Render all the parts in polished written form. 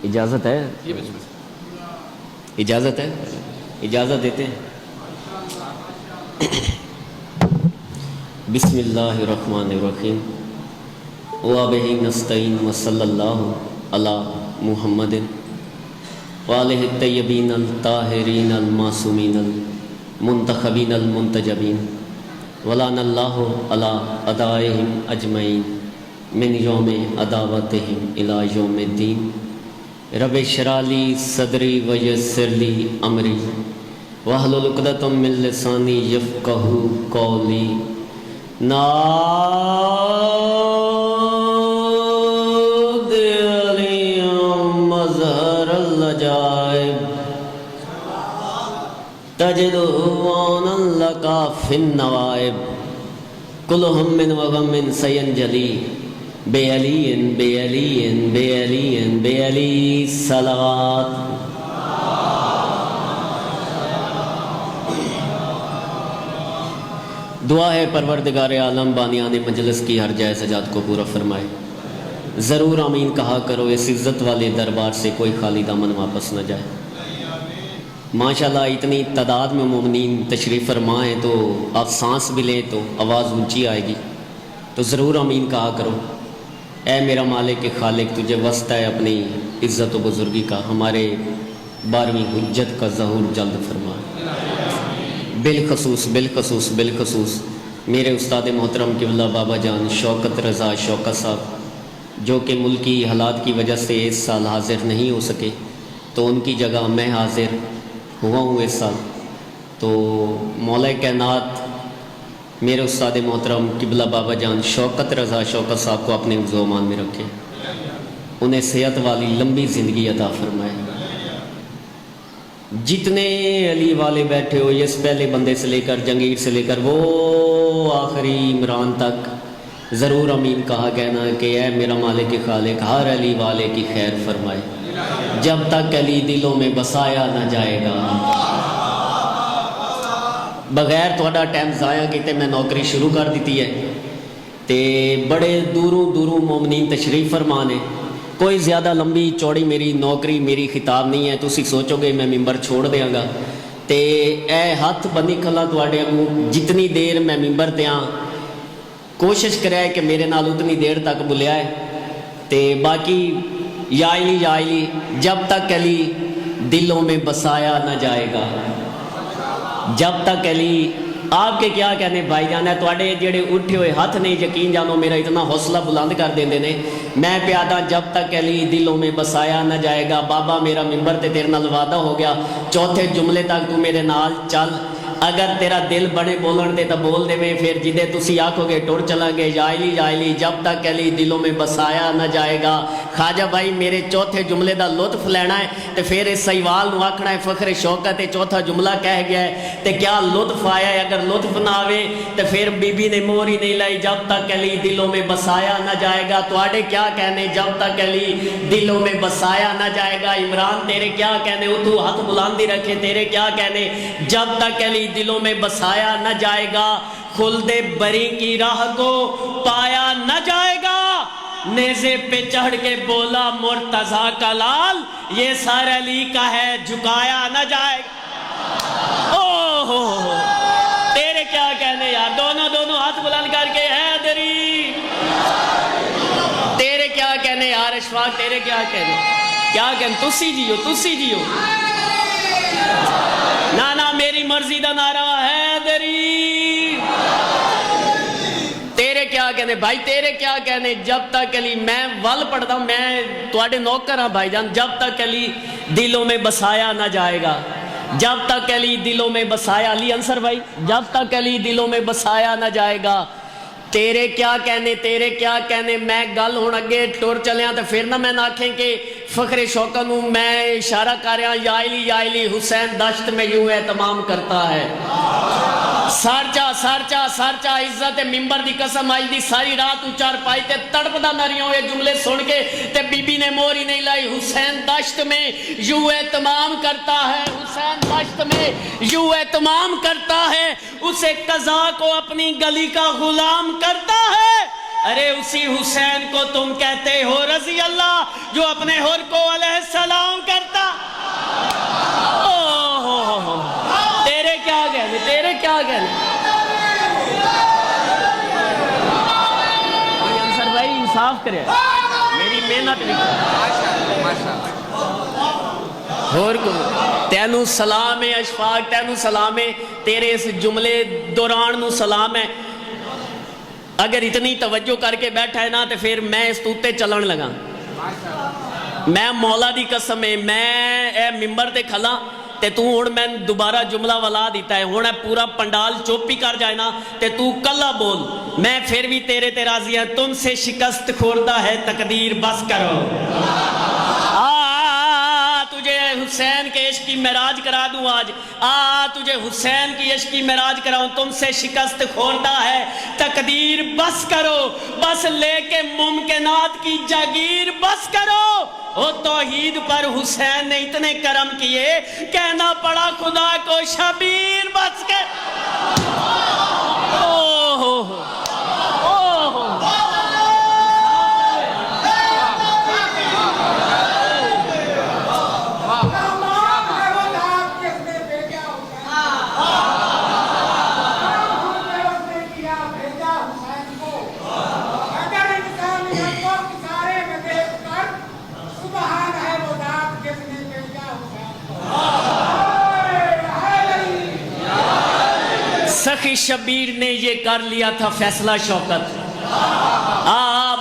اجازت ہے؟ اجازت ہے؟ اجازت دیتے ہیں؟ بسم اللہ الرحمن الرحیم وَبِهِ نَسْتَعِينُ وصلی اللہ علی محمد وآلہ الطیبین الطاہرین المعصومین المنتخبین المنتجبین ولعن اللہ علی اعدائہم اجمعین من یوم عداوتہم الی یوم الدین رب اشرح لی صدری ویسر لی امری واحلل عقدۃ من لسانی یفقہوا قولی ناد علیم مظہر العجائب تجد عونا لک فی النوائب کل ہم وغم سینجلی بے علی بے علی بے علی بے علی صلوات. دعا ہے پروردگار عالم بانیان مجلس کی ہر جائز حاجات کو پورا فرمائے. ضرور آمین کہا کرو، اس عزت والے دربار سے کوئی خالی دامن واپس نہ جائے. ماشاءاللہ اتنی تعداد میں مومنین تشریف فرما ہیں تو آپ سانس بھی لیں تو آواز اونچی آئے گی، تو ضرور آمین کہا کرو. اے میرا مالک خالق، تجھے واسطہ ہے اپنی عزت و بزرگی کا، ہمارے 12ویں حجت کا ظہور جلد فرما. بالخصوص بالخصوص بالخصوص میرے استاد محترم قبلہ بابا جان شوکت رضا شوکت صاحب، جو کہ ملکی حالات کی وجہ سے اس سال حاضر نہیں ہو سکے، تو ان کی جگہ میں حاضر ہوا ہوں اس سال. تو مولا کائنات میرے استاد محترم قبلہ بابا جان شوکت رضا شوکت صاحب کو اپنے حفظ و امان میں رکھے، انہیں صحت والی لمبی زندگی عطا فرمائے. جتنے علی والے بیٹھے ہو، اس پہلے بندے سے لے کر جنگیر سے لے کر وہ آخری عمران تک ضرور امین کہا کہنا کہ اے میرا مالک خالق ہر علی والے کی خیر فرمائے. جب تک علی دلوں میں بسایا نہ جائے گا. بغیر تھوڑا ٹائم ضائع کیتے میں نوکری شروع کر دیتی ہے، تے بڑے دوروں دوروں مومنین تشریف فرمانے. کوئی زیادہ لمبی چوڑی میری نوکری میری خطاب نہیں ہے، تسی سوچو گے میں ممبر چھوڑ دیاں گا. تے اے ہاتھ بنی کھلا تواڈے اگوں جتنی دیر میں ممبر تے ہاں کوشش کرے کہ میرے نال اتنی دیر تک بلیا ہے. تے باقی یا علی جب تک علی دلوں میں بسایا نہ جائے گا، جب تک علی. آپ کے کیا کہنے بھائی جان ہے، تواڈے جڑے اٹھے ہوئے ہاتھ نہیں یقین جانو میرا اتنا حوصلہ بلند کر دیندے نے. میں پیادا جب تک علی دلوں میں بسایا نہ جائے گا. بابا میرا ممبر تے تیرے نال وعدہ ہو گیا، چوتھے جملے تک تو میرے نال چل. اگر تیرا دل بڑے بولن دے تو بول دے میں، پھر جدے تسی آکھو گے ٹر چلا گے یا علی جب تک علی دلوں میں بسایا نہ جائے گا. خواجہ بھائی میرے چوتھے جملے دا لطف لینا ہے تے پھر اس سیوال نو آکھنا ہے فخر شوکت ہے چوتھا جملہ کہہ گیا ہے تے کیا لطف آیا ہے. اگر لطف نہ آوے تے پھر بی بی نے مور ہی نہیں لائی جب تک علی دلوں میں بسایا نہ جائے گا. تواڈے کیا کہنے جب تک علی دلوں میں بسایا نہ جائے گا. عمران تیرے کیا کہنے، تو ہاتھ بلندی رکھے، تیرے کیا کہنے جب تک علی دلوں میں بسایا نہ جائے گا. خلد بری کی راہ کو پایا نہ جائے گا. نیزے پہ چڑھ کے بولا مرتضیٰ کا لال، یہ سر علی کا ہے جھکایا نہ جائے گا. اوہ تیرے کیا کہنے یار، دونوں ہاتھ بلند کر کے حیدری. تیرے کیا کہنے یار اشفاق، تیرے کیا کہنے تسی جیو. نانا میری مرضی دا نعرہ حیدری. تیرے کیا کہنے بھائی، تیرے کیا کہنے جب تک علی. میں ول پڑھتا ہوں، میں تواڈے نوکر ہاں بھائی جان. جب تک علی دلوں میں بسایا نہ جائے گا، جب تک علی دلوں میں بسایا. علی انصر بھائی جب تک علی دلوں میں بسایا نہ جائے گا. تیرے کیا کہنے میں گل ہون اگے ٹور چلیاں تو پھر نہ میں آکھیں کہ فخر شوکت نوں میں اشارہ کر رہا یا علی حسین دشت میں یوں اہتمام کرتا ہے. سارچا عزت ممبر دی قسم آئی دی ساری رات اچار پائی تے تڑپدا نہ رہی ہوں یہ جملے سن کے تے بی بی نے مور ہی نہیں لائی. حسین دشت میں یوں اہتمام کرتا ہے، حسین دشت میں یوں اہتمام کرتا ہے، اسے قضا کو اپنی گلی کا غلام کرتا ہے. ارے اسی حسین کو تم کہتے ہو رضی اللہ جو اپنے حر کو علیہ السلام کرے میری محنت اور کو تینوں سلام ہے اشفاق تینوں سلام ہے تیرے اس جملے دوران نو سلام ہے اگر اتنی توجہ کر کے بیٹھا ہے نا تو پھر میں اس توتے چلن لگا میں مولا دی قسم ہے میں اے ممبر تے کھلا تے تو ہن میں دوبارہ جملہ ولا دیتا ہے ہن پورا پنڈال چوپ ہی کر جائے نا تے تو کلا بول میں پھر بھی تیرے تے راضی ہوں تم سے شکست خوردہ ہے تقدیر بس کرو تجھے حسین کے عشق کی معراج کرا دوں آج تجھے حسین کی عشق کی معراج کراؤں تم سے شکست خوردہ ہے تقدیر بس کرو بس لے کے ممکنات کی جاگیر بس کرو او توحید پر حسین نے اتنے کرم کیے کہنا پڑا خدا کو شبیر بس کے سخی شبیر نے یہ کر لیا تھا فیصلہ شوکت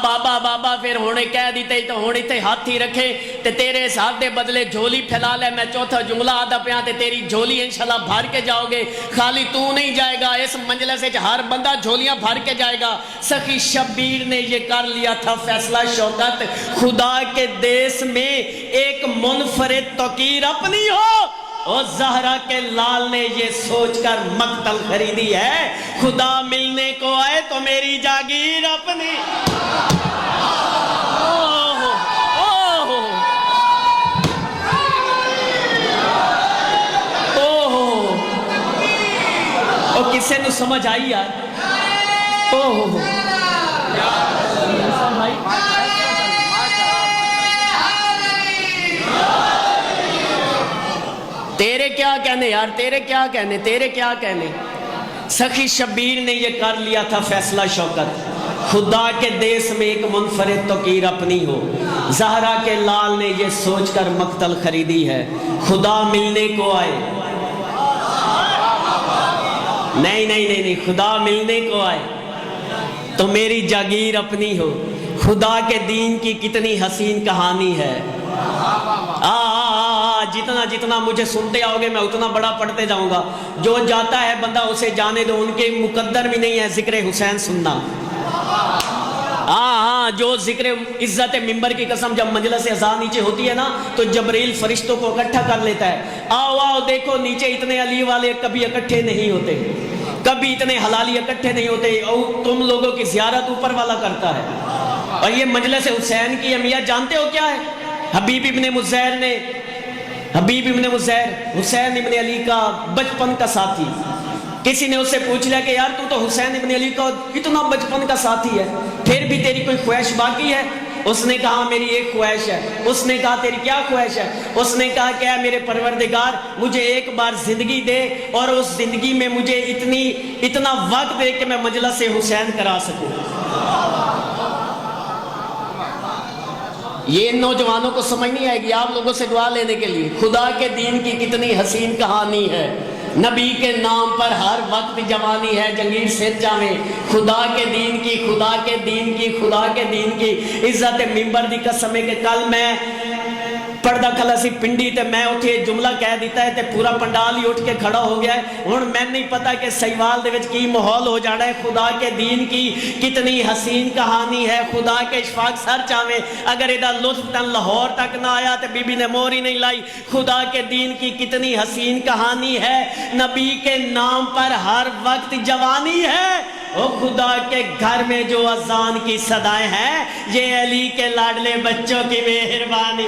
بابا بابا پھر ہونے کہہ دیتے تو ہونے تے ہاتھ ہی رکھے تے تیرے ساتھ دے بدلے جھولی پھیلا لے میں چوتھا جملہ آدھا پیاں تے تیری جھولی انشاءاللہ بھر کے جاؤ گے خالی تو نہیں جائے گا اس منجلے سے ہر بندہ جھولیاں بھر کے جائے گا سخی شبیر نے یہ کر لیا تھا فیصلہ شوکت خدا کے دیس میں ایک منفرد توقیر اپنی ہو اور زہرا کے لال نے یہ سوچ کر مقتل خریدی ہے خدا ملنے کو آئے تو میری جاگیر اپنی کسے نو سمجھ آئی یار تیرے کیا کہنے یار تیرے کیا کہنے سخی شبیر نے یہ کر لیا تھا فیصلہ شوکت خدا کے دیس میں ایک منفرد توقیر اپنی ہو زہرا کے لال نے یہ سوچ کر مقتل خریدی ہے خدا ملنے کو آئے نہیں خدا ملنے کو آئے تو میری جاگیر اپنی ہو خدا کے دین کی کتنی حسین کہانی ہے جتنا مجھے سنتے آؤ گے میں اتنا بڑا پڑھتے جاؤں گا جو جاتا ہے بندہ اسے جانے دو ان کے مقدر بھی نہیں ہے ذکر حسین سننا جو ذکر عزت ممبر کی قسم جب مجلس اذان نیچے ہوتی ہے نا تو جبریل فرشتوں کو اکٹھا کر لیتا ہے آؤ دیکھو نیچے اتنے علی والے کبھی اکٹھے نہیں ہوتے کبھی اتنے حلالی اکٹھے نہیں ہوتے اور تم لوگوں کی زیارت اوپر والا کرتا ہے اور یہ مجلس حسین کی اہمیت جانتے ہو کیا ہے حبیب ابن مزیر حسین ابن علی کا بچپن کا ساتھی کسی نے اسے پوچھ لیا کہ یار تو حسین ابن علی کا اتنا بچپن کا ساتھی ہے پھر بھی تیری کوئی خواہش باقی ہے اس نے کہا میری ایک خواہش ہے اس نے کہا تیری کیا خواہش ہے اس نے کہا کہ اے میرے پروردگار مجھے ایک بار زندگی دے اور اس زندگی میں مجھے اتنا وقت دے کہ میں مجلس حسین کرا سکوں یہ ان نوجوانوں کو سمجھ نہیں آئے گی آپ لوگوں سے دعا لینے کے لیے خدا کے دین کی کتنی حسین کہانی ہے نبی کے نام پر ہر وقت جوانی ہے جنگیر سید جاویں خدا کے دین کی عزت ممبر دی قسم ہے کہ کل میں پردہ کھلا سی پنڈی تے میں اٹھے جملہ کہہ دیتا ہے تے پورا پنڈال ہی اٹھ کے کھڑا ہو گیا ہے ہن میں نہیں پتا کہ سیوال دے وچ کی ماحول ہو جانا ہے خدا کے دین کی کتنی حسین کہانی ہے خدا کے اشفاق سر چاویں اگر ادا لطف تن لاہور تک نہ آیا تے بی بی نے مور ہی نہیں لائی خدا کے دین کی کتنی حسین کہانی ہے نبی کے نام پر ہر وقت جوانی ہے او خدا کے گھر میں جو اذان کی صدائیں ہیں یہ علی کے لاڈلے بچوں کی مہربانی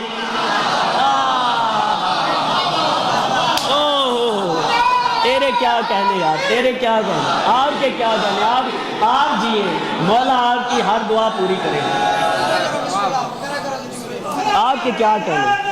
تیرے کیا کہنے یار تیرے کیا کہنے آپ کے کیا کہنے آپ جیے مولا آپ کی ہر دعا پوری کرے آپ کے کیا کہنے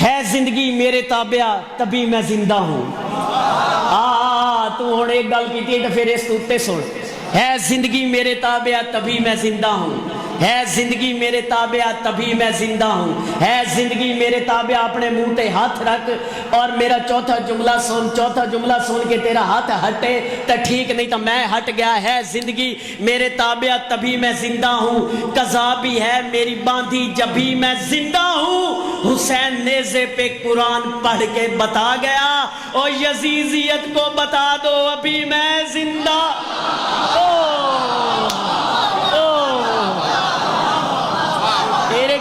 ہے زندگی میرے تابعہ تبھی میں زندہ ہوں تو ہن ایک گل کیتی تے پھر اس تے سن ہے زندگی میرے تابعہ تبھی میں زندہ ہوں ہے زندگی میرے تابعہ تبھی میں زندہ ہوں ہے زندگی میرے تابعہ اپنے منہ تے ہاتھ رکھ اور میرا چوتھا جملہ سن کے تیرا ہاتھ ہٹے تو ٹھیک نہیں تو میں ہٹ گیا ہے زندگی میرے تابعہ تبھی میں زندہ ہوں قضا بھی ہے میری باندھی جب بھی میں زندہ ہوں حسین نیزے پہ قرآن پڑھ کے بتا گیا اور یزیزیت کو بتا دو ابھی میں زندہ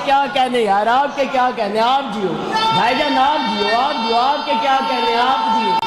کیا کہنے یار آپ کے کیا کہنے آپ جیو بھائی جان آپ جیو آپ کے کیا کہنے آپ جیو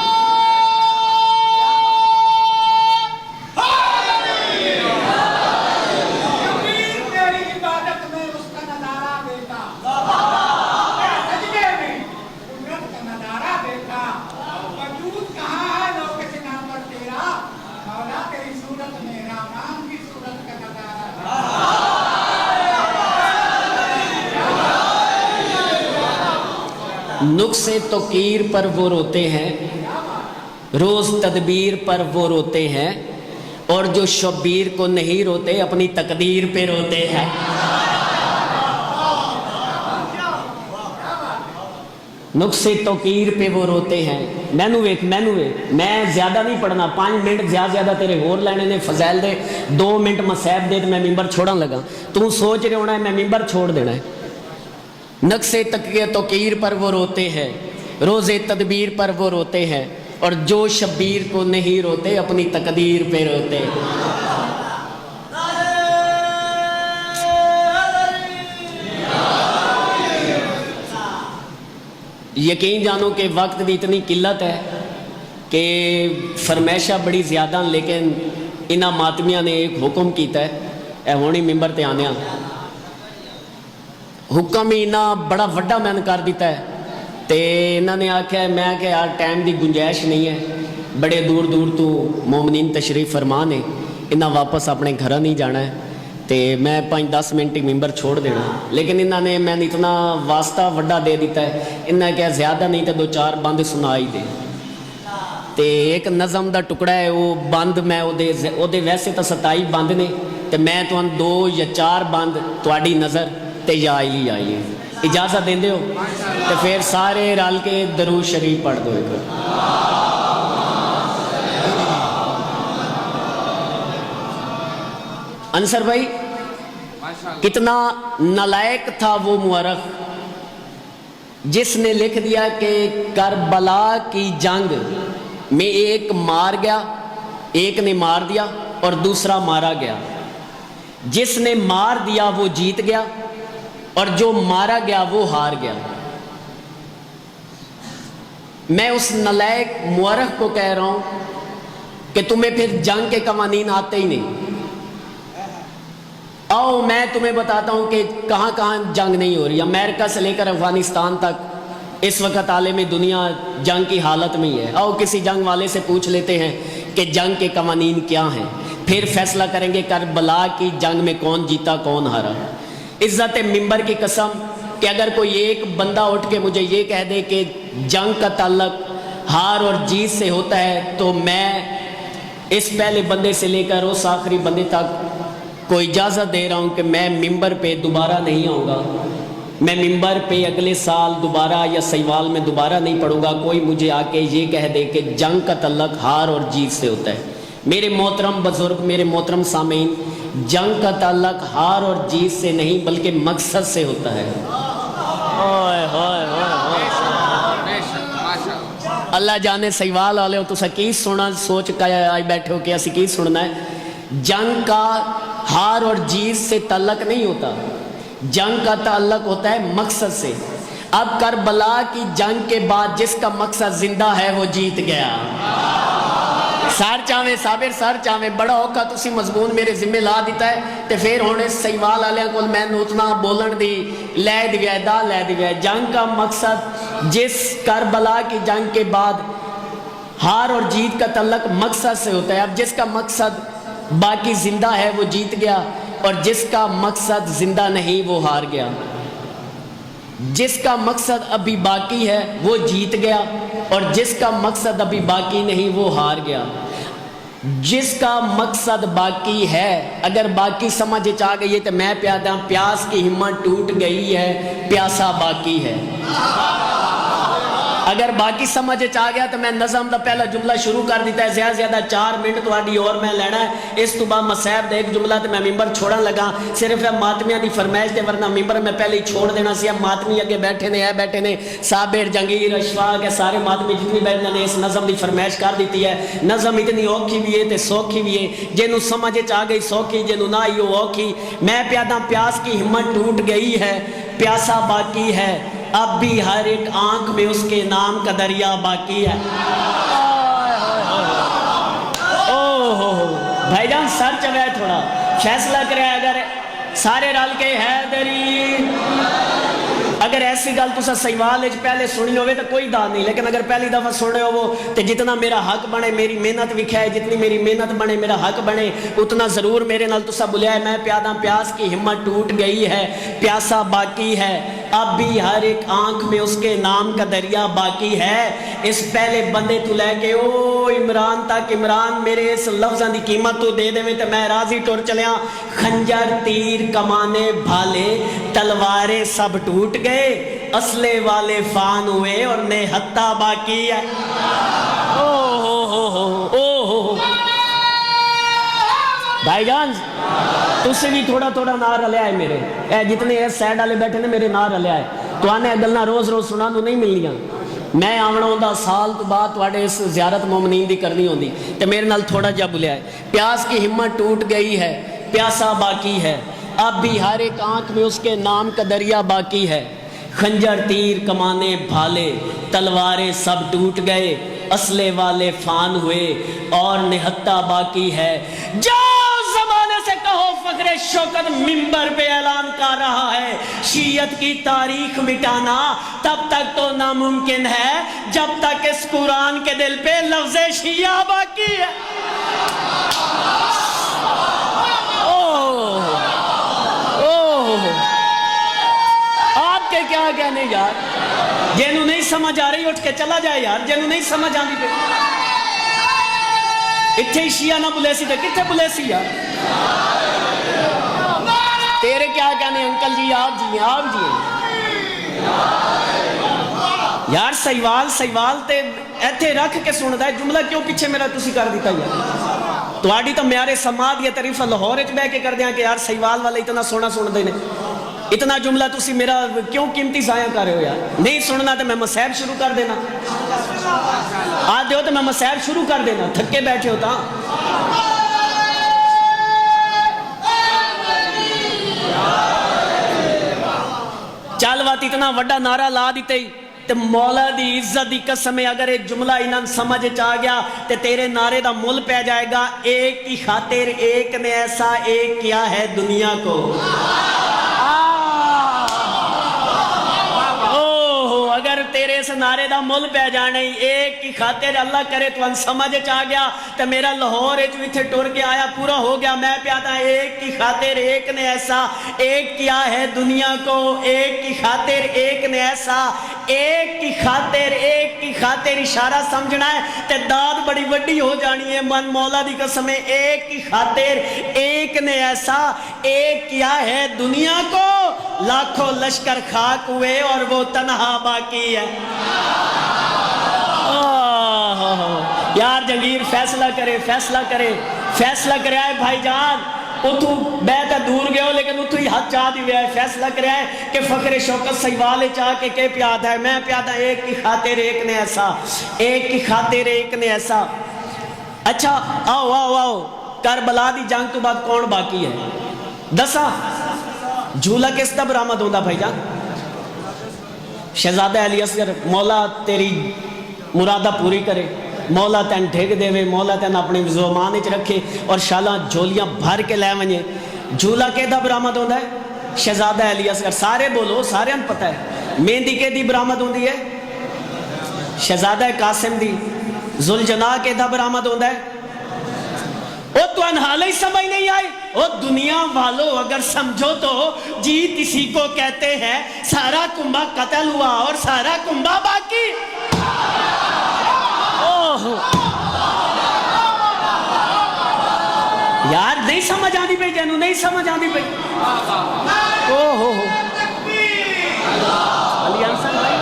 نقصے توقیر پر وہ روتے ہیں روز تدبیر پر وہ روتے ہیں اور جو شبیر کو نہیں روتے اپنی تقدیر پہ روتے ہیں نقصے توقیر پہ وہ روتے ہیں مینو ویک میں زیادہ نہیں پڑھنا 5 منٹ زیادہ تیرے ہور لینے نے فضائل دے 2 منٹ مسیب دے تو میں ممبر چھوڑن لگا تو سوچ رہے ہونا ہے میں ممبر چھوڑ دینا ہے نقصے توقیر پر وہ روتے ہیں روز تدبیر پر وہ روتے ہیں اور جو شبیر کو نہیں روتے اپنی تقدیر پہ روتے یقین جانو کہ وقت بھی اتنی قلت ہے کہ فرمائشہ بڑی زیادہ لیکن انہاں ماتمیاں نے ایک حکم کیتا ہے اے ہونی ممبر تے آنے حکم ہی انہاں بڑا وڈا میں نے کر دیتا ہے تے انہاں نے آکھا میں کہ یار ٹائم دی گنجائش نہیں ہے بڑے دور تو مومنین تشریف فرمان ہے انہاں واپس اپنے گھر نہیں جانا ہے تے میں 5-10 منٹ ممبر چھوڑ دینا لیکن انہاں نے میں نے اتنا واسطہ وڈا دے دیتا ہے انہاں کہا زیادہ نہیں تو 2-4 بند سنا ہی دے تے ایک نظم دا ٹکڑا ہے وہ بند میں او دے ویسے تو 27 بند نے تے میں تو 2 یا 4 بند تواڈی نظر تے یا آئیے اجازت دیں دے ہو تو پھر سارے رل کے درود شریف پڑھ دو ایک انصر بھائی کتنا نالائق تھا وہ مورخ جس نے لکھ دیا کہ کربلا کی جنگ میں ایک مار گیا ایک نے مار دیا اور دوسرا مارا گیا جس نے مار دیا وہ جیت گیا اور جو مارا گیا وہ ہار گیا میں اس نالائق مورخ کو کہہ رہا ہوں کہ تمہیں پھر جنگ کے قوانین آتے ہی نہیں آؤ میں تمہیں بتاتا ہوں کہ کہاں کہاں جنگ نہیں ہو رہی امریکہ سے لے کر افغانستان تک اس وقت عالم دنیا جنگ کی حالت میں ہی ہے آؤ کسی جنگ والے سے پوچھ لیتے ہیں کہ جنگ کے قوانین کیا ہیں پھر فیصلہ کریں گے کربلا کی جنگ میں کون جیتا کون ہارا عزت ممبر کی قسم کہ اگر کوئی ایک بندہ اٹھ کے مجھے یہ کہہ دے کہ جنگ کا تعلق ہار اور جیت سے ہوتا ہے تو میں اس پہلے بندے سے لے کر اس آخری بندے تک کو اجازت دے رہا ہوں کہ میں ممبر پہ دوبارہ نہیں آؤں گا میں ممبر پہ اگلے سال دوبارہ یا سیوال میں دوبارہ نہیں پڑھوں گا کوئی مجھے آ کے یہ کہہ دے کہ جنگ کا تعلق ہار اور جیت سے ہوتا ہے میرے محترم بزرگ میرے محترم سامعین جنگ کا تعلق ہار اور جیت سے نہیں بلکہ مقصد سے ہوتا ہے اللہ جانے سیوال والے ہو تو کی سونا سوچ کا آئی بیٹھے ہو کہ اسی کی سننا ہے جنگ کا ہار اور جیت سے تعلق نہیں ہوتا جنگ کا تعلق ہوتا ہے مقصد سے اب کربلا کی جنگ کے بعد جس کا مقصد زندہ ہے وہ جیت گیا سر چاہے صابر سر چاہے بڑا اوکھا تسی مضمون میرے ذمہ لا دیتا ہے تے پھر ہونے سیوال والے کو میں اتنا بولن دی لے دیا دا لے دیا جنگ کا مقصد جس کربلا کی جنگ کے بعد ہار اور جیت کا تعلق مقصد سے ہوتا ہے. اب جس کا مقصد باقی زندہ ہے وہ جیت گیا اور جس کا مقصد زندہ نہیں وہ ہار گیا. جس کا مقصد ابھی باقی ہے وہ جیت گیا اور جس کا مقصد ابھی باقی نہیں وہ ہار گیا. جس کا مقصد باقی ہے اگر باقی سمجھ آ گئی ہے تو میں پیادا پیاس کی ہمت ٹوٹ گئی ہے پیاسا باقی ہے. اگر باقی سمجھ آ گیا تو میں نظم دا پہلا جملہ شروع کر دیتا ہے. زیادہ زیادہ 4 منٹ تھوڑی اور میں لینا ہے. اس تو بعد مسیب دا ایک جملہ تو میں ممبر چھوڑا لگا صرف ماتمیاں دی فرمائش دے ورنہ ممبر میں پہلے ہی چھوڑ دینا سی. اب ماتمی اگے بیٹھے نے صابر جنگیر اشفاق سارے ماتمی جتنی بیٹھنے نے اس نظم دی فرمائش کر دیتی ہے. نظم اتنی اوکھی بھی ہے تے سوکھی بھی ہے. جنوں سمجھ آ گئی سوکھی جنوں نہ آئی وہ اوکھی. میں پیادا پیاس کی ہمت ٹوٹ گئی ہے پیاسا باقی ہے اب بھی ہر ایک آنکھ میں اس کے نام کا دریا باقی ہے. بھائی جان سر چوے تھوڑا فیصلہ کرے اگر سارے رل کے حیدری اگر ایسی گل تسا سیوال پہلے سنی ہوئے تو کوئی دا نہیں لیکن اگر پہلی دفعہ سنے ہو تو جتنا میرا حق بنے میری محنت وکھائے جتنی میری محنت بنے میرا حق بنے اتنا ضرور میرے نال تسا بلیا ہے. میں پیادا پیاس کی ہمت ٹوٹ گئی ہے پیاسا باقی ہے اب بھی ہر ایک آنکھ میں اس کے نام کا دریا باقی ہے. اس پہلے بندے تو لے کے او عمران تک عمران میرے اس لفظاں دی قیمت تو دے دے تو میں راضی ٹور چلیا. خنجر تیر کمانے بھالے تلواریں سب ٹوٹ گئے اسلحے والے فان ہوئے اور نہتا باقی ہے. بھائی جان تُسے بھی تھوڑا تھوڑا نار رلیا ہے میرے جتنے اس سائڈ والے بیٹھے نے میرے نار رلیا ہے. تو آنے گلنا روز روز سنا تو نہیں ملنیاں. میں آونا ہوں دا سال تو بعد تواڈے اس زیارت مومنین دی کرنی ہوندی تے میرے نال تھوڑا جا بلیا ہے. پیاس کی ہمت ٹوٹ گئی ہے پیاسا باقی ہے اب بھی ہر ایک آنکھ میں اس کے نام کا دریا باقی ہے. خنجر تیر کمانے بھالے تلواریں سب ٹوٹ گئے اسلحے والے فان ہوئے اور نہتا باقی ہے. جاؤ زمانے سے کہو فخر شوکت ممبر پہ اعلان کر رہا ہے شیعت کی تاریخ مٹانا تب تک تو ناممکن ہے جب تک اس قرآن کے دل پہ لفظ شیعہ باقی ہے. آپ کے کیا کہنے یار جنہوں نہیں سمجھ آ رہی اٹھ کے چلا جائے یار جنہوں نہیں سمجھ آندی پہ اتھے ہی شیعہ نہ بلے سی تھے کتھے بلے سی یار تیرے کیا کہنے انکل جی آپ جی یار سیوال تے ایتھے رکھ کے سنتا ہے جملہ کیوں پیچھے میرا تسی کر دیتا یار تو آڈی تو میارے سماد یہ تعریف لاہور اچ بے کے کر دیا کہ یار سیوال والے اتنا سونا سن دینے اتنا جملہ تسی میرا کیوں قیمتی ضائع کر رہے ہو یار نہیں سننا تو میں مسائب شروع کر دینا آدھے ہو تو میں مسائب شروع کر دینا تھکے بیٹھے ہوتا چال وات اتنا وڈا نعرہ لا دیتے ہی تے مولا دی عزت دی قسم اگر ایک جملہ انہاں سمجھ چاہ گیا تے تیرے نعرے دا مل پہ جائے گا ایک کی خاطر ایک نے ایسا ایک کیا ہے دنیا کو اگر تیرے اس نعرے دا مل پہ جانے ایک کی خاطر اللہ کرے تو ان سمجھ چاہ گیا تو میرا لاہور ایتھے ٹور کے آیا پورا ہو گیا میں پیادا ایک کی خاطر ایک نے ایسا ایک کیا ہے دنیا کو ایک کی خاطر ایک نے ایسا ایک کی خاطر اشارہ سمجھنا ہے تے داد بڑی وڈی ہو جانی ہے من مولا دی قسم ایک کی خاطر ایک نے ایسا ایک کیا ہے دنیا کو لاکھوں لشکر خاک ہوئے اور وہ تنہا باقی ہے یار جنگیر فیصلہ کرے آئے بھائی جان اتھو بیتا دور گئے ہو لیکن اتھو ہی ہاتھ چاہ دی ہے فیصلہ کرے آئے کہ فخر شوکت سیوالے چاہ کے پیاد ہے میں پیادا ایک کی خاطر ایک نے ایسا ایک کی خاطر ایک نے ایسا اچھا آؤ کربلا دی جنگ تو بعد کون باقی ہے دسا جھولا کس دا برآمد ہوندہ بھائی جان شہزادہ علی اصغر مولا تیری مرادہ پوری کرے مولا تین ڈھگ دے وے، مولا تین اپنے زمان وچ رکھے اور شالاں جھولیاں بھر کے لے ونجے۔ جھولا کیدا برآمد ہوندا ہے؟ شہزادہ علی اصغر، سارے بولو، سارے ان پتہ ہے۔ مہندی کیدی برآمد ہوندی ہے؟ شہزادہ قاسم دی۔ ذوالجناح کیدا برآمد ہوندا ہے؟ او تو انحالے سمجھ نہیں آئی؟ او دنیا والو اگر سمجھو تو جیت اسی کو کہتے ہیں، سارا کنبہ قتل ہوا اور سارا کنبہ باقی۔ یار نہیں سمجھ آندی پئی جنوں، نہیں سمجھ آندی پئی۔ علی انصر بھائی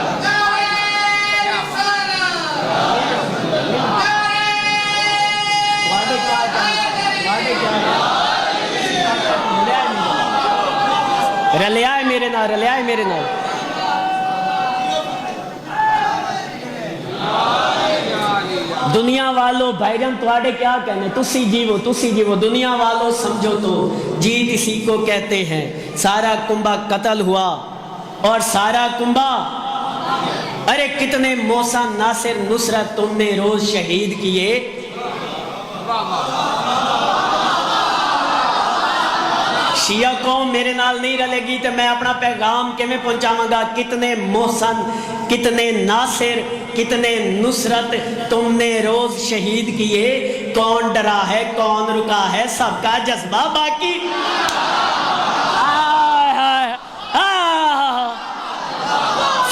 رلیا ہے میرے نال، رلیا ہے میرے نال۔ دنیا والو بھائی جان تواڈے کیا کہنے، تسی جیو، تسی جیو۔ دنیا والو سمجھو تو جیت اسی کو کہتے ہیں، سارا کنبہ قتل ہوا اور سارا کنبہ، ارے کتنے موسیٰ ناصر نصرت تم نے روز شہید کیے۔ شیعہ قوم میرے نال نہیں رلے گی تو میں اپنا پیغام کیویں پہنچاواں گا؟ کتنے محسن، کتنے ناصر، کتنے نصرت تم نے روز شہید کیے، کون ڈرا ہے کون رکا ہے، سب کا جذبہ باقی۔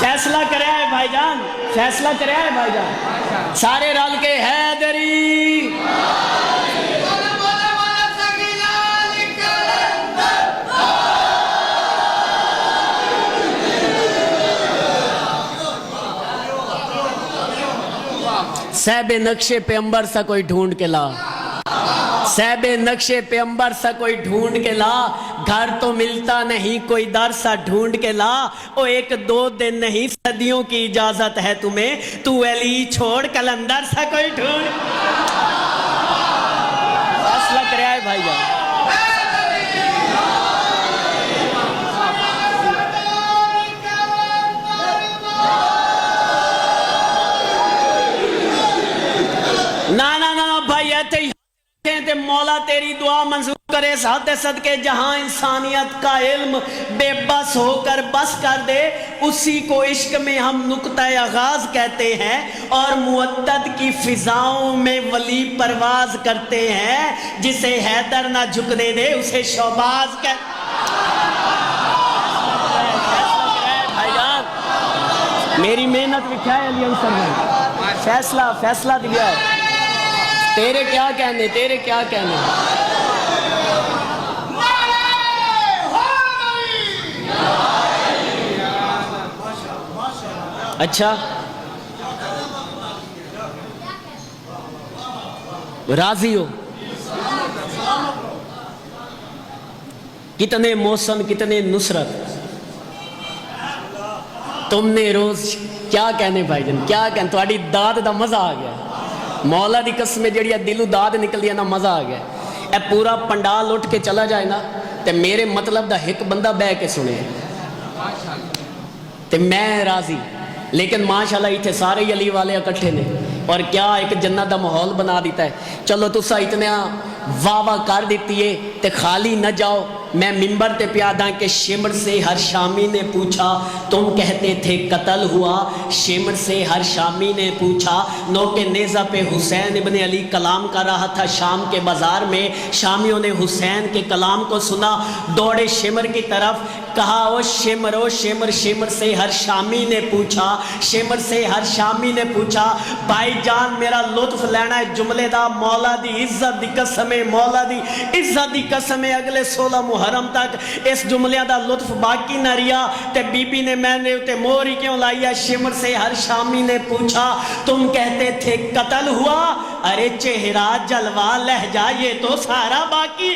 فیصلہ کریا ہے بھائی جان، فیصلہ کریا ہے بھائی جان، سارے رل کے حیدری۔ صاحب نقشے پہ امبر سا کوئی ڈھونڈ کے لا، صاحب نقشے پہ امبر سا کوئی ڈھونڈ کے لا، گھر تو ملتا نہیں کوئی در سا ڈھونڈ کے لا، او ایک دو دن نہیں صدیوں کی اجازت ہے تمہیں، تو علی چھوڑ کلندر سا کوئی ڈھونڈ۔ فیصلہ کریا ہے بھائی جان۔ نا نا نا بھائی ایتے ہی مولا تیری دعا منظور کرے، ساتھ صدقے جہاں انسانیت کا علم بے بس ہو کر بس کر دے، اسی کو عشق میں ہم نقطہ آغاز کہتے ہیں، اور معدد کی فضاؤں میں ولی پرواز کرتے ہیں، جسے حیدر نہ جھکنے دے اسے شہباز کہتے ہیں۔ میری محنت لکھا ہے علی انصر نے، فیصلہ دیا ہے۔ تیرے کیا کہنے، تیرے کیا کہنے؟ اچھا راضی ہو؟ کتنے محسن، کتنے نصرت تم نے روز، کیا کہنے بھائی جان، کیا کہنے؟ تھوڑی داد دا مزہ آ گیا، مولا دی قسم جڑی دلو داد نکل دیا نا، مزہ آ گیا۔ اے پورا پنڈال اٹھ کے چلا جائے نا تے میرے مطلب دا ایک بندہ بہ کے سنے تے میں راضی، لیکن ماشاءاللہ ایتھے سارے علی والے اکٹھے نے، اور کیا ایک جنت دا ماحول بنا دیتا ہے۔ چلو تسا اتنا واہ واہ کر دیتی ہے تے خالی نہ جاؤ، میں ممبر تے پیادا کہ شمر سے ہر شامی نے پوچھا، تم کہتے تھے قتل ہوا، شمر سے ہر شامی نے پوچھا، نوکے نیزہ پہ حسین ابن علی کلام کر رہا تھا شام کے بازار میں، شامیوں نے حسین کے کلام کو سنا، دوڑے شمر کی طرف، کہا او شمر شمر سے ہر شامی نے پوچھا، شمر سے ہر شامی نے پوچھا، بھائی جان میرا لطف لینا ہے جملے دا، مولا دی عزت دی قسم، مولا دی عزت دی قسم، اگلے 16 محرم تک اس جملے دا لطف باقی نہ ریا، تے بی بی نے میں نے تے موری کیوں لائیا، شمر سے ہر شامی نے پوچھا، تم کہتے تھے قتل ہوا، ارے چہرہ جلوہ لہجہ یہ تو سارا باقی۔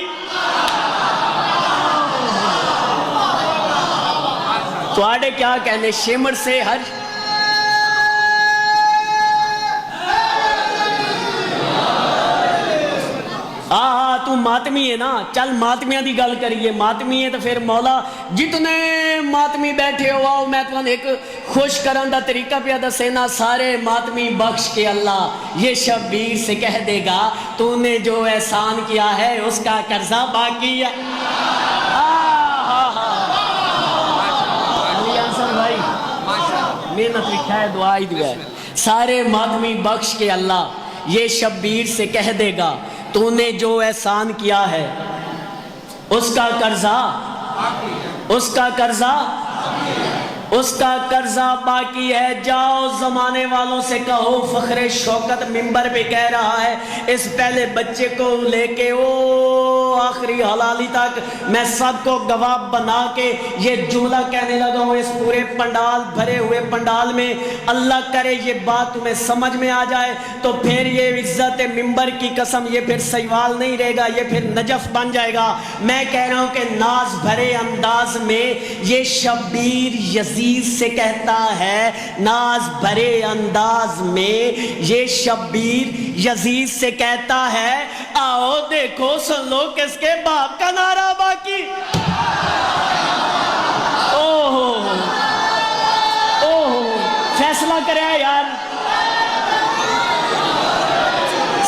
تو آڑے کیا کہنے، شمر سے ہر تو ماتمی ہے نا، چل ماتمیاں دی گل کریے، ماتمی ہے تو پھر مولا جتنے ماتمی بیٹھے ہو آؤ میں تو ایک خوش کرن دا طریقہ پہ دسینا سارے ماتمی بخش کے اللہ یہ شبیر سے کہہ دے گا تو نے جو احسان کیا ہے اس کا قرضہ باقی ہے بھائی محنت لکھا ہے دعا ہی دیا ہے سارے ماتمی بخش کے اللہ یہ شبیر سے کہہ دے گا تو نے جو احسان کیا ہے اس کا قرضہ اس کا قرضہ باقی ہے جاؤ زمانے والوں سے کہو فخر شوکت منبر پہ کہہ رہا ہے اس پہلے بچے کو لے کے آخری حلالی تک میں سب کو گواہ بنا کے یہ جملہ کہنے لگا ہوں اس پورے پنڈال بھرے ہوئے پنڈال میں اللہ کرے یہ بات تمہیں سمجھ میں آ جائے تو پھر یہ عزت منبر کی قسم یہ پھر سیوال نہیں رہے گا یہ پھر نجف بن جائے گا میں کہہ رہا ہوں کہ ناز بھرے انداز میں یہ شبیر یزید سے کہتا ہے ناز بھرے انداز میں یہ شبیر یزید سے کہتا ہے آؤ دیکھو سن لو کس کے باپ کا نعرہ باقی فیصلہ کرے یار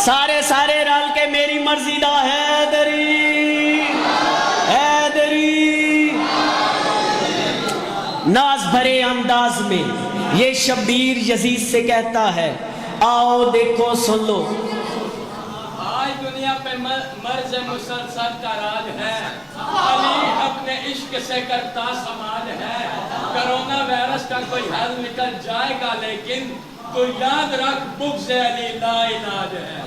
سارے رل کے میری مرضی دا حیدری ناز بھرے انداز میں یہ شبیر یزید سے کہتا ہے آؤ دیکھو سن لو آج دنیا پہ مرض مسلسل کا راج ہے علی اپنے عشق سے کرتا سماج ہے کرونا وائرس کا کوئی حل نکل جائے گا لیکن تو یاد رکھ بغض علی لا علاج ہے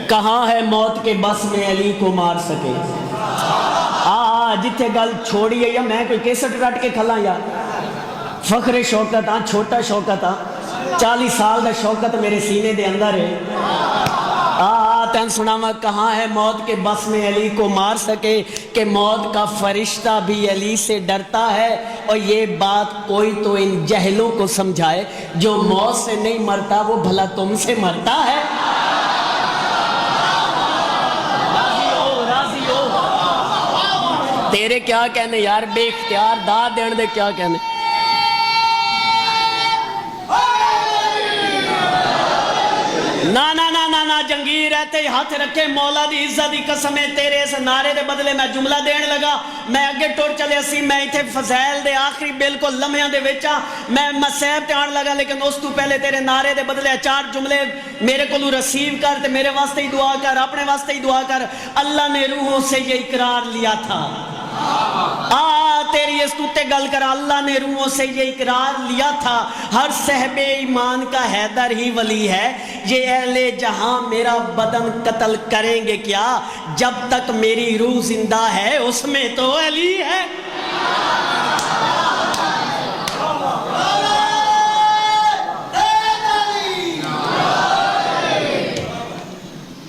کہاں ہے موت کے بس میں علی کو مار سکے جتھے گل چھوڑی ہے یا میں کوئی کیسٹ رٹ کے کھلا یار فخر شوکت چھوٹا شوکت 40 سال دا شوکت میرے سینے دے اندر ہے تین سناما کہاں ہے موت کے بس میں علی کو مار سکے کہ موت کا فرشتہ بھی علی سے ڈرتا ہے اور یہ بات کوئی تو ان جہلوں کو سمجھائے جو موت سے نہیں مرتا وہ بھلا تم سے مرتا ہے تیرے کیا کہنے یار بے اختیار داد دین دے کیا کہنے نا جنگی رہتے ہاتھ رکھے مولا دی عزت دی قسم ہے تیرے اس نعرے دے بدلے میں جملہ دین لگا میں اگے ٹور چلے اسی میں ایتھے فضائل دے آخری بالکل لمحیاں دے وچا میں مسیب تے آن لگا لیکن اس تو پہلے تیرے نعرے دے بدلے 4 جملے میرے کو رسیو کر تے میرے واسطے ہی دعا کر اپنے واسطے ہی دعا کر اللہ نے روحوں سے یہ اقرار لیا تھا تیری اس توتے گل کر اللہ نے روحوں سے یہ اقرار لیا تھا ہر صحب ایمان کا حیدر ہی ولی ہے یہ اہل جہاں میرا بدن قتل کریں گے کیا جب تک میری روح زندہ ہے اس میں تو علی ہے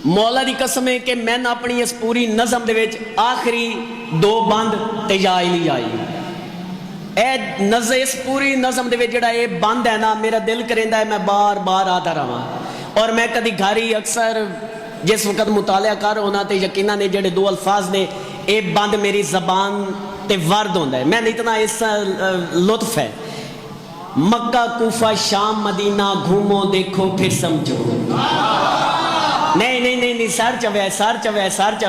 مولا دی قسم ہے کہ میں اپنی اس پوری نظم دے وچ آخری 2 بند تے یا علی آئی اس پوری نظم دے وچ جڑا یہ بند ہے نا میرا دل کریندا ہے میں بار بار آتا رہا اور میں کدی گھاری اکثر جس وقت مطالعہ کر ہونا تے یقیناً نے جڑے 2 الفاظ نے اے بند میری زبان تے ورد ہوندا ہے میں اتنا اس لطف ہے مکہ کوفہ شام مدینہ گھومو دیکھو پھر سمجھو نہیں سر چویا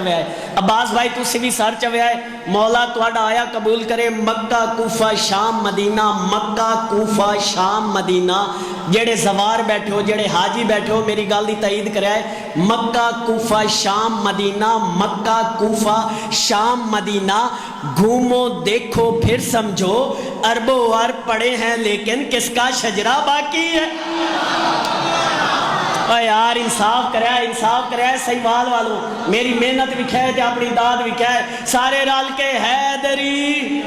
ہے عباس بھائی تسی بھی سر چویا ہے مولا تہاڈا آیا قبول کرے مکہ کوفہ شام مدینہ مکہ کوفہ شام مدینہ جڑے زوار بیٹھے ہو جڑے حاجی بیٹھے ہو میری گل دی تائید کرے مکہ کوفہ شام مدینہ مکہ کوفہ شام مدینہ گھومو دیکھو پھر سمجھو عرب و عرب پڑے ہیں لیکن کس کا شجرہ باقی ہے یار انصاف کرے سیوال والوں میری محنت بھی کھائے تے اپنی داد بھی کھائے سارے رال کے حیدری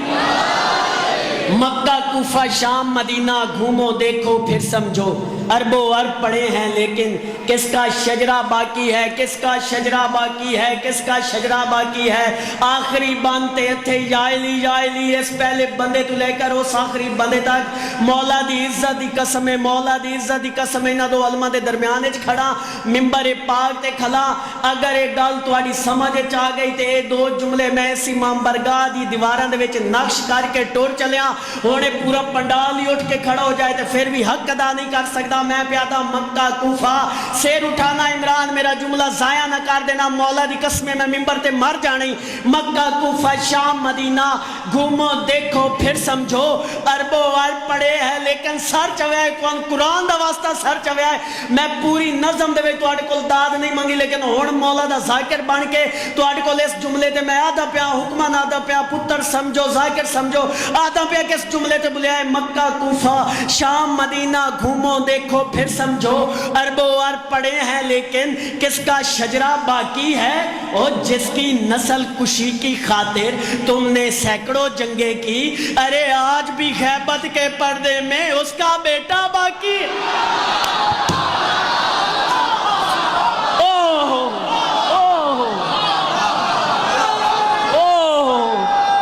مکہ کوفہ شام مدینہ گھومو دیکھو پھر سمجھو اربوں ارب پڑے ہیں لیکن کس کا شجرہ باقی ہے، کس کا شجرہ باقی ہے، کس کا شجرہ باقی ہے۔ آخری بانتے تھے جائلی اس پہلے بندے تو لے کر اس آخری بندے تک مولا دی عزت دی قسم ہے، مولا دی عزت دی قسم ہے۔ نہ دو علماء دے درمیان کھڑا ممبر پاک تے کھلا، اگر ایک گل تواڈی سمجھ چاہ گئی تے اے دو جملے میں اسی امام برگاہ دی دیواراں دے وچ نقش کر کے ٹور چلیا، ہونے پورا پنڈال ہی اٹھ کے کھڑا ہو جائے تے پھر بھی حق ادا نہیں کر سکتا۔ میں پیادا مکہ کوفہ سیر اٹھانا عمران میرا جملہ ضائع نہ کر دینا، مولا دی قسم میں ممبر تے مر جانی۔ مکہ کوفہ شام مدینہ گھومو دیکھو پھر سمجھو، اربوں ارب پڑے ہیں لیکن سر چویا ہے کون، قرآن دا واسطہ سر چویا ہے۔ میں پوری نظم دے وچ تواڈے کول داد نہیں منگی، لیکن ہن مولا دا ذاکر بن کے تواڈے کول اس جملے تے میں آدھا پیا حکمان آدھا پیا پتر سمجھو ذاکر سمجھو آدھا پیا کس جملے تے بولیا ہے مکہ کوفہ شام مدینہ گھومو دیکھو پھر سمجھو، اربوں ارب پڑے ہیں لیکن کس کا شجرہ باقی ہے، اور جس کی نسل کشی کی خاطر تم نے سینکڑوں جنگیں کی، ارے آج بھی غیبت کے پردے میں اس کا بیٹا باقی ہے۔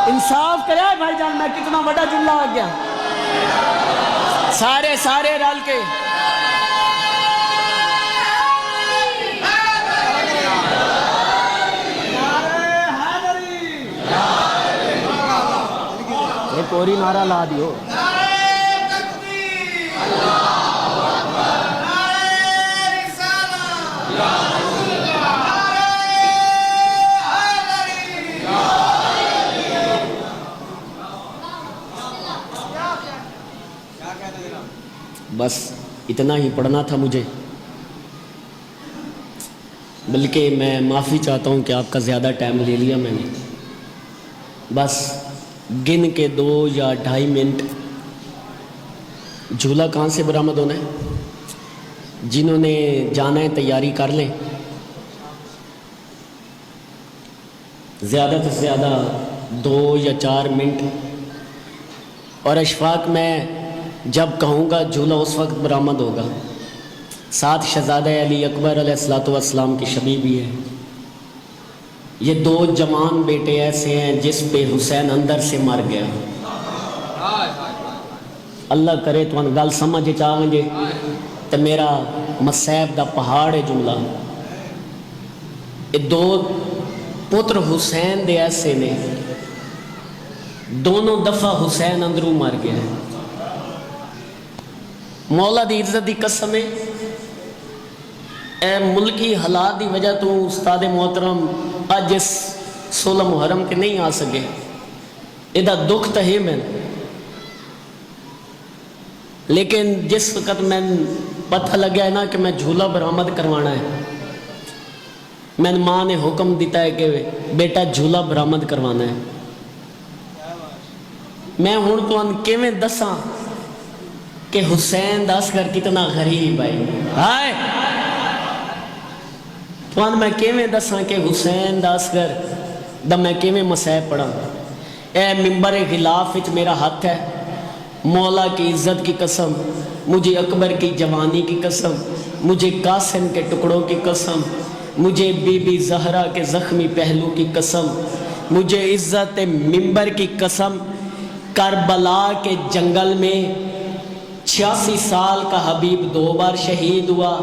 انصاف کرے بھائی جان، میں کتنا بڑا جملہ آ گیا، سارے رل کے ایک اور ہی نعرہ لا دیو۔ بس اتنا ہی پڑھنا تھا مجھے، بلکہ میں معافی چاہتا ہوں کہ آپ کا زیادہ ٹائم لے لیا میں نے۔ بس گن کے 2 یا 2.5 منٹ۔ جھولا کہاں سے برآمد ہونا ہے؟ جنہوں نے جانا ہے تیاری کر لیں، زیادہ سے زیادہ 2 یا 4 منٹ، اور اشفاق میں جب کہوں گا جھولا اس وقت برآمد ہوگا۔ ساتھ شہزادہ علی اکبر علیہ السلام کی شبیہ بھی ہے۔ یہ 2 جوان بیٹے ایسے ہیں جس پہ حسین اندر سے مر گیا۔ اللہ کرے تو ان گل سمجھ چاہیں گے تو میرا مصیب دا پہاڑ ہے جملہ۔ یہ 2 پتر حسین دے ایسے نے، دونوں دفعہ حسین اندروں مر گیا ہے۔ مولا دی عزت دی قسم ہے، اے ملکی حالات دی وجہ تو استاد محترم اج اس 16 محرم کے نہیں آ سکے، ایدہ دکھ تو ہے میں، لیکن جس وقت میں پتہ لگیا ہے نا کہ میں جھولا برآمد کروانا ہے، میں ماں نے حکم دیتا ہے کہ بیٹا جھولا برآمد کروانا ہے۔ میں ہوں تو ان کیویں دساں کہ حسین دا اصغر کتنا غریب ہے، تو ان میں کیویں دساں کہ حسین دا اصغر دا میں کیویں مسائب پڑھا۔ اے ممبر غلاف وچ میرا ہاتھ ہے، مولا کی عزت کی قسم، مجھے اکبر کی جوانی کی قسم، مجھے قاسم کے ٹکڑوں کی قسم، مجھے بی بی زہرا کے زخمی پہلو کی قسم، مجھے عزت ممبر کی قسم، کربلا کے جنگل میں 86 سال کا حبیب 2 بار شہید ہوا۔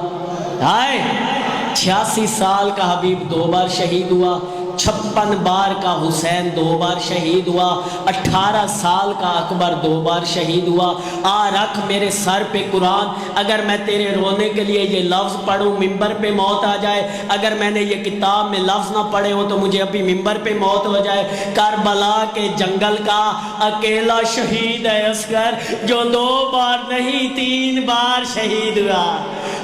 86 سال کا حبیب 2 بار شہید ہوا، 56 بار کا حسین 2 بار شہید ہوا، 18 سال کا اکبر 2 بار شہید ہوا۔ آ رکھ میرے سر پہ قرآن، اگر میں تیرے رونے کے لیے یہ لفظ پڑھوں ممبر پہ موت آ جائے، اگر میں نے یہ کتاب میں لفظ نہ پڑھے ہو تو مجھے ابھی ممبر پہ موت ہو جائے۔ کربلا کے جنگل کا اکیلا شہید ہے اصغر، جو 2 بار نہیں 3 بار شہید ہوا۔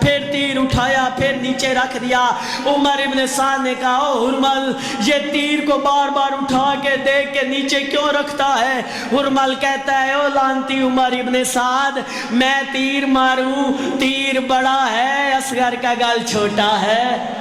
پھر تیر اٹھایا پھر نیچے رکھ دیا۔ عمر ابن سعد نے کہا او ہرمل یہ تیر کو بار بار اٹھا کے دیکھ کے نیچے کیوں رکھتا ہے؟ ہرمل کہتا ہے او لانتی عمر ابن سعد، میں تیر ماروں تیر بڑا ہے، اصغر کا گل چھوٹا ہے۔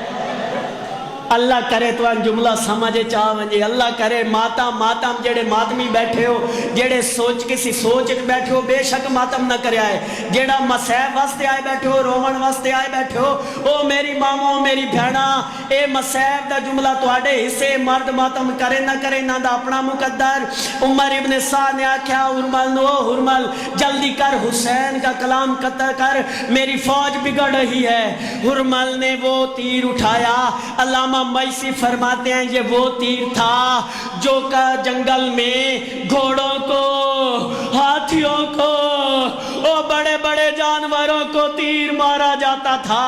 اللہ کرے تو ان جملہ سمجھے چاہ ونجے، اللہ کرے ماتم جڑے ماتمی بیٹھے ہو، جڑے کسی سوچ بیٹھے ہو، بے شک ماتم نہ کرے آئے، جڑا مسیب واسطے آئے بیٹھے ہو، رومن واسطے آئے بیٹھے ہو، او میری ماموں میری بھیڑا، اے مسیب دا جملہ تو آڑے حصے، مرد ماتم کرے نہ کرے نہ دا اپنا مقدر۔ عمر ابن سعد نے آکھیا ہرمل نو ہرمل جلدی کر، حسین کا کلام قطع کر، میری فوج بگڑ رہی ہے۔ ہرمل نے وہ تیر اٹھایا۔ علامہ میسی فرماتے ہیں یہ وہ تیر تھا جو کا جنگل میں گھوڑوں کو، ہاتھیوں کو، اور بڑے بڑے جانوروں کو تیر مارا جاتا تھا۔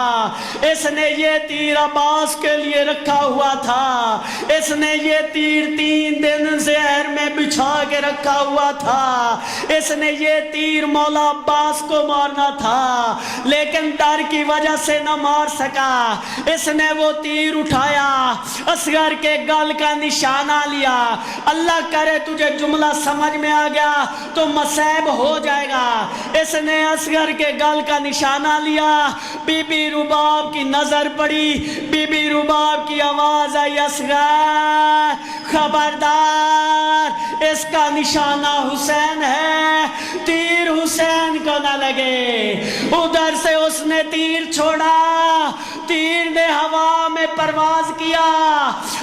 اس نے یہ تیر عباس کے لیے رکھا ہوا تھا، اس نے یہ تیر 3 دن زہر میں بچھا کے رکھا ہوا تھا، اس نے یہ تیر مولا عباس کو مارنا تھا لیکن ڈر کی وجہ سے نہ مار سکا۔ اس نے وہ تیر اٹھایا، اصغر کے گل کا نشانہ لیا۔ اللہ کرے تجھے جملہ سمجھ میں آ گیا تو مصیب ہو جائے گا۔ اس نے اصغر کے گل کا نشانہ لیا، بی بی رباب کی نظر پڑی، بی بی رباب کی آواز آئی اصغر خبردار اس کا نشانہ حسین ہے، تیر حسین کو نہ لگے۔ ادھر سے اس نے تیر چھوڑا، تیر نے ہوا میں پرواز کیا،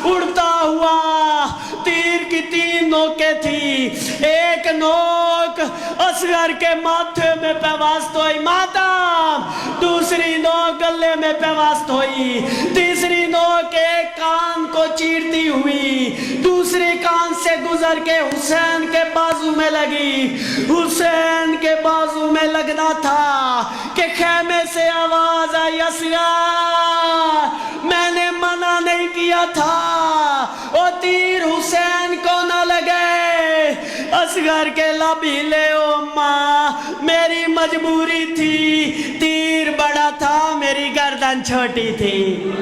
اڑتا ہوا۔ تیر کی 3 نوکیں تھی، ایک نوک اصغر کے ماتھے میں پیوست ہوئی ماتم، دوسری نوک گلے میں پیوست ہوئی، تیسری نوک ایک کان کو چیرتی ہوئی، دوسری کان سے گزر کے حسین کے بازو میں لگی۔ حسین کے بازو میں لگنا تھا کہ خیمے سے آواز آئی اصغر میں نے منع نہیں کیا تھا، وہ تیر حسین کو نہ لگے۔ اصغر کے لب ہلے او اماں میری مجبوری تھی، تیر بڑا تھا میری گردن چھوٹی تھی،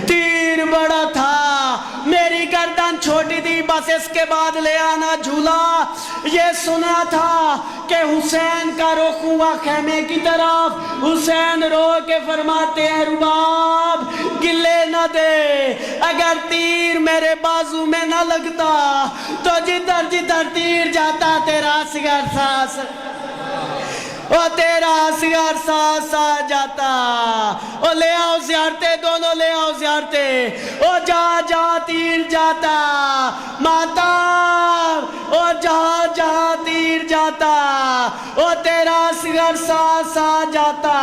تیر بڑا تھا میری گردن چھوٹی تھی، بس اس کے بعد لے آنا جھولا۔ یہ سنا تھا کہ حسین کا رخ ہوا خیمے کی طرف، حسین رو کے فرماتے ہیں رباب گلے نہ دے، اگر تیر میرے بازو میں نہ لگتا تو جدھر جدھر تیر جاتا تیرا اصغر ساس، او تیرا اصغر ساس آ جاتا۔ او لے آؤ زیارتے، دونوں لے آؤ زیارتے، او جا جا تیر جاتا ماتا، او جہاں جہاں تیر جاتا او تیرا اصغر ساس آ جاتا۔